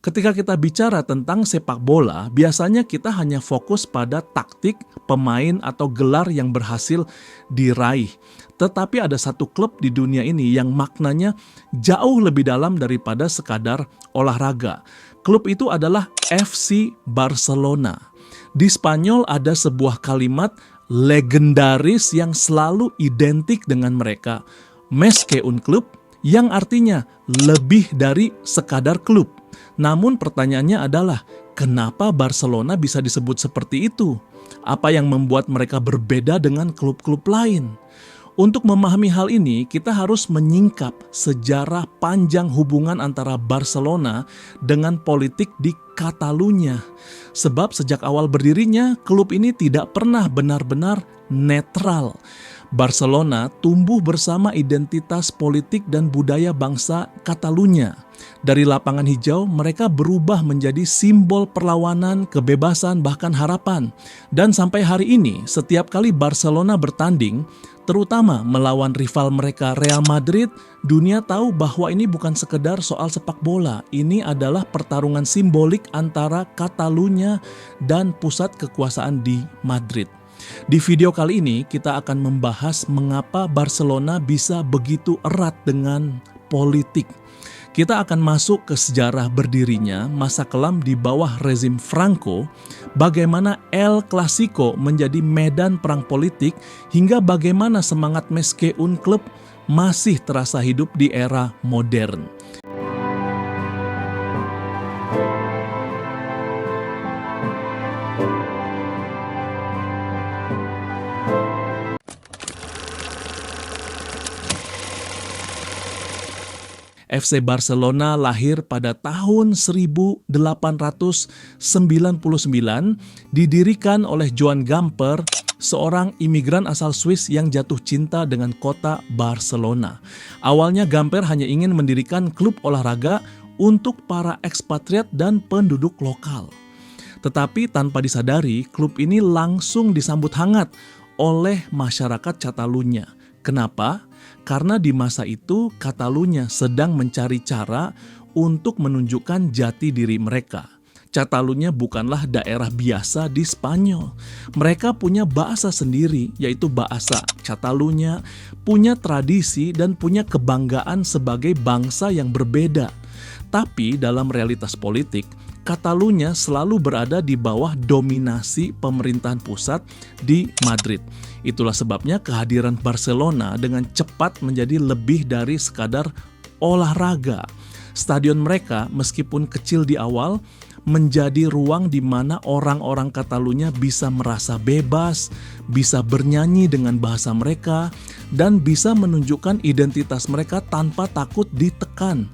Ketika kita bicara tentang sepak bola, biasanya kita hanya fokus pada taktik, pemain, atau gelar yang berhasil diraih. Tetapi ada satu klub di dunia ini yang maknanya jauh lebih dalam daripada sekadar olahraga. Klub itu adalah FC Barcelona. Di Spanyol ada sebuah kalimat legendaris yang selalu identik dengan mereka, "Més que un club", yang artinya lebih dari sekadar klub. Namun pertanyaannya adalah, kenapa Barcelona bisa disebut seperti itu? Apa yang membuat mereka berbeda dengan klub-klub lain? Untuk memahami hal ini, kita harus menyingkap sejarah panjang hubungan antara Barcelona dengan politik di Catalunya. Sebab sejak awal berdirinya, klub ini tidak pernah benar-benar netral. Barcelona tumbuh bersama identitas politik dan budaya bangsa Catalunya. Dari lapangan hijau, mereka berubah menjadi simbol perlawanan, kebebasan, bahkan harapan. Dan sampai hari ini, setiap kali Barcelona bertanding, terutama melawan rival mereka Real Madrid, dunia tahu bahwa ini bukan sekedar soal sepak bola. Ini adalah pertarungan simbolik antara Catalunya dan pusat kekuasaan di Madrid. Di video kali ini kita akan membahas mengapa Barcelona bisa begitu erat dengan politik. Kita akan masuk ke sejarah berdirinya, masa kelam di bawah rezim Franco, bagaimana El Clasico menjadi medan perang politik, hingga bagaimana semangat Més que un club masih terasa hidup di era modern. FC Barcelona lahir pada tahun 1899, didirikan oleh Joan Gamper, seorang imigran asal Swiss yang jatuh cinta dengan kota Barcelona. Awalnya Gamper hanya ingin mendirikan klub olahraga untuk para ekspatriat dan penduduk lokal. Tetapi tanpa disadari, klub ini langsung disambut hangat oleh masyarakat Catalunya. Kenapa? Karena di masa itu Catalunya sedang mencari cara untuk menunjukkan jati diri mereka. Catalunya bukanlah daerah biasa di Spanyol. Mereka punya bahasa sendiri, yaitu bahasa Catalunya, punya tradisi dan punya kebanggaan sebagai bangsa yang berbeda. Tapi dalam realitas politik, Catalunya selalu berada di bawah dominasi pemerintahan pusat di Madrid. Itulah sebabnya kehadiran Barcelona dengan cepat menjadi lebih dari sekadar olahraga. Stadion mereka meskipun kecil di awal, menjadi ruang di mana orang-orang Catalunya bisa merasa bebas, bisa bernyanyi dengan bahasa mereka, dan bisa menunjukkan identitas mereka tanpa takut ditekan.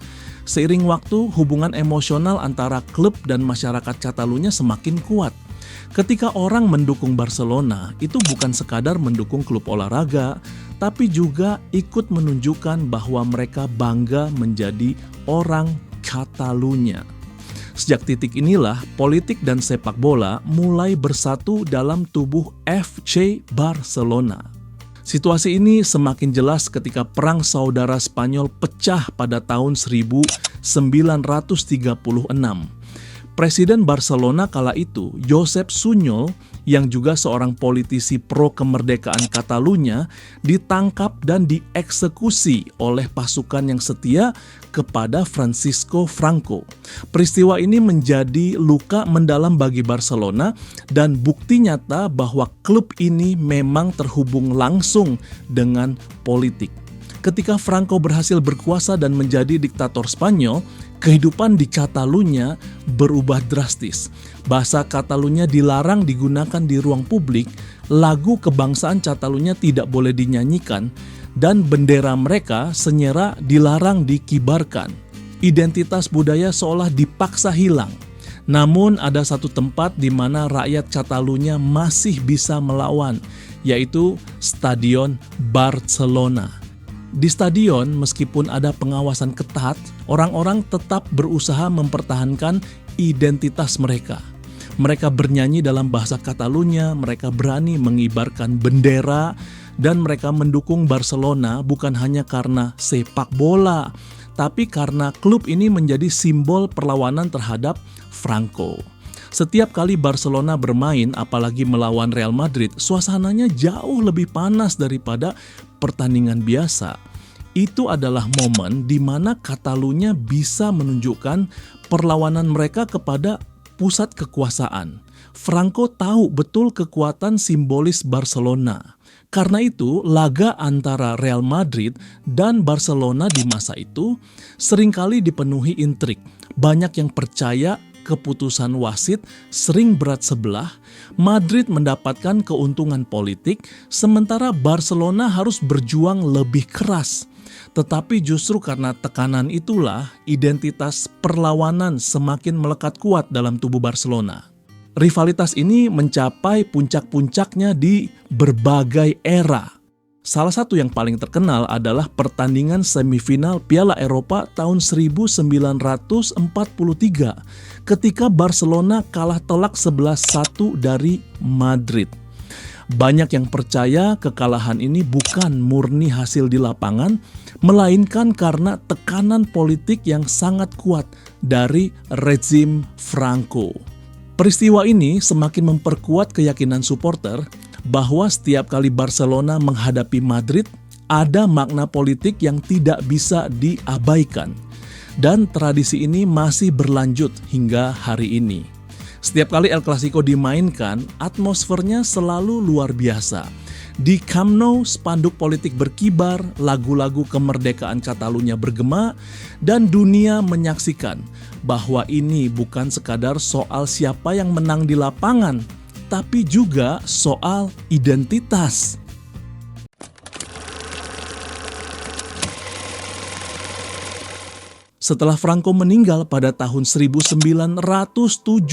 Seiring waktu, hubungan emosional antara klub dan masyarakat Catalunya semakin kuat. Ketika orang mendukung Barcelona, itu bukan sekadar mendukung klub olahraga, tapi juga ikut menunjukkan bahwa mereka bangga menjadi orang Catalunya. Sejak titik inilah, politik dan sepak bola mulai bersatu dalam tubuh FC Barcelona. Situasi ini semakin jelas ketika Perang Saudara Spanyol pecah pada tahun 1936. Presiden Barcelona kala itu, Josep Sunyol, yang juga seorang politisi pro kemerdekaan Catalunya, ditangkap dan dieksekusi oleh pasukan yang setia kepada Francisco Franco. Peristiwa ini menjadi luka mendalam bagi Barcelona dan bukti nyata bahwa klub ini memang terhubung langsung dengan politik. Ketika Franco berhasil berkuasa dan menjadi diktator Spanyol, kehidupan di Catalunya berubah drastis. Bahasa Catalunya dilarang digunakan di ruang publik, lagu kebangsaan Catalunya tidak boleh dinyanyikan, dan bendera mereka senyera dilarang dikibarkan. Identitas budaya seolah dipaksa hilang. Namun ada satu tempat di mana rakyat Catalunya masih bisa melawan, yaitu Stadion Barcelona. Di stadion, meskipun ada pengawasan ketat, orang-orang tetap berusaha mempertahankan identitas mereka. Mereka bernyanyi dalam bahasa Catalunya, mereka berani mengibarkan bendera, dan mereka mendukung Barcelona bukan hanya karena sepak bola, tapi karena klub ini menjadi simbol perlawanan terhadap Franco. Setiap kali Barcelona bermain, apalagi melawan Real Madrid, suasananya jauh lebih panas daripada pertandingan biasa. Itu adalah momen di mana Catalunya bisa menunjukkan perlawanan mereka kepada pusat kekuasaan. Franco tahu betul kekuatan simbolis Barcelona. Karena itu, laga antara Real Madrid dan Barcelona di masa itu seringkali dipenuhi intrik. Banyak yang percaya keputusan wasit sering berat sebelah, Madrid mendapatkan keuntungan politik, sementara Barcelona harus berjuang lebih keras. Tetapi justru karena tekanan itulah, identitas perlawanan semakin melekat kuat dalam tubuh Barcelona. Rivalitas ini mencapai puncak-puncaknya di berbagai era. Salah satu yang paling terkenal adalah pertandingan semifinal Piala Eropa tahun 1943 ketika Barcelona kalah telak 11-1 dari Madrid. Banyak yang percaya kekalahan ini bukan murni hasil di lapangan, melainkan karena tekanan politik yang sangat kuat dari rezim Franco. Peristiwa ini semakin memperkuat keyakinan supporter bahwa setiap kali Barcelona menghadapi Madrid, ada makna politik yang tidak bisa diabaikan. Dan tradisi ini masih berlanjut hingga hari ini. Setiap kali El Clasico dimainkan, atmosfernya selalu luar biasa. Di Camp Nou, spanduk politik berkibar, lagu-lagu kemerdekaan Catalunya bergema, dan dunia menyaksikan bahwa ini bukan sekadar soal siapa yang menang di lapangan, tapi juga soal identitas. Setelah Franco meninggal pada tahun 1975,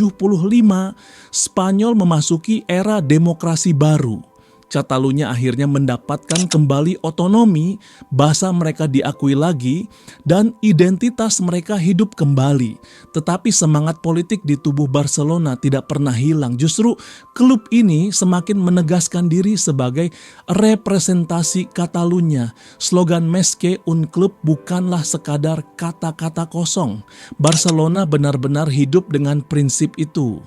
Spanyol memasuki era demokrasi baru. Catalunya akhirnya mendapatkan kembali otonomi, bahasa mereka diakui lagi, dan identitas mereka hidup kembali. Tetapi semangat politik di tubuh Barcelona tidak pernah hilang. Justru klub ini semakin menegaskan diri sebagai representasi Catalunya. Slogan Més que un club bukanlah sekadar kata-kata kosong. Barcelona benar-benar hidup dengan prinsip itu.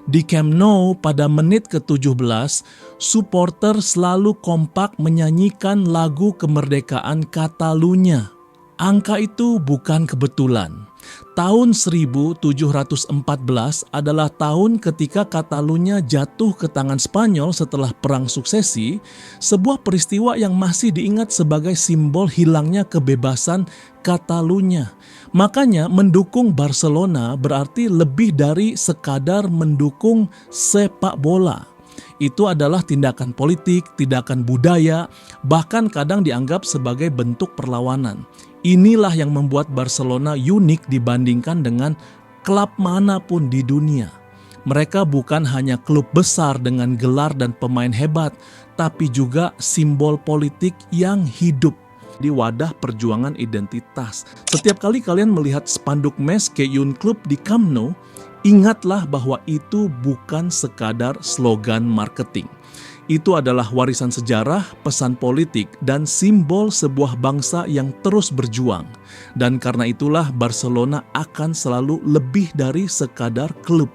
Di Camp Nou pada menit ke-17, supporter selalu kompak menyanyikan lagu kemerdekaan Catalunya. Angka itu bukan kebetulan. Tahun 1714 adalah tahun ketika Catalunya jatuh ke tangan Spanyol setelah Perang Suksesi, sebuah peristiwa yang masih diingat sebagai simbol hilangnya kebebasan Catalunya. Makanya mendukung Barcelona berarti lebih dari sekadar mendukung sepak bola. Itu adalah tindakan politik, tindakan budaya, bahkan kadang dianggap sebagai bentuk perlawanan. Inilah yang membuat Barcelona unik dibandingkan dengan klub manapun di dunia. Mereka bukan hanya klub besar dengan gelar dan pemain hebat, tapi juga simbol politik yang hidup di wadah perjuangan identitas. Setiap kali kalian melihat spanduk Més que un club di Camp Nou, ingatlah bahwa itu bukan sekadar slogan marketing. Itu adalah warisan sejarah, pesan politik, dan simbol sebuah bangsa yang terus berjuang. Dan karena itulah Barcelona akan selalu lebih dari sekadar klub.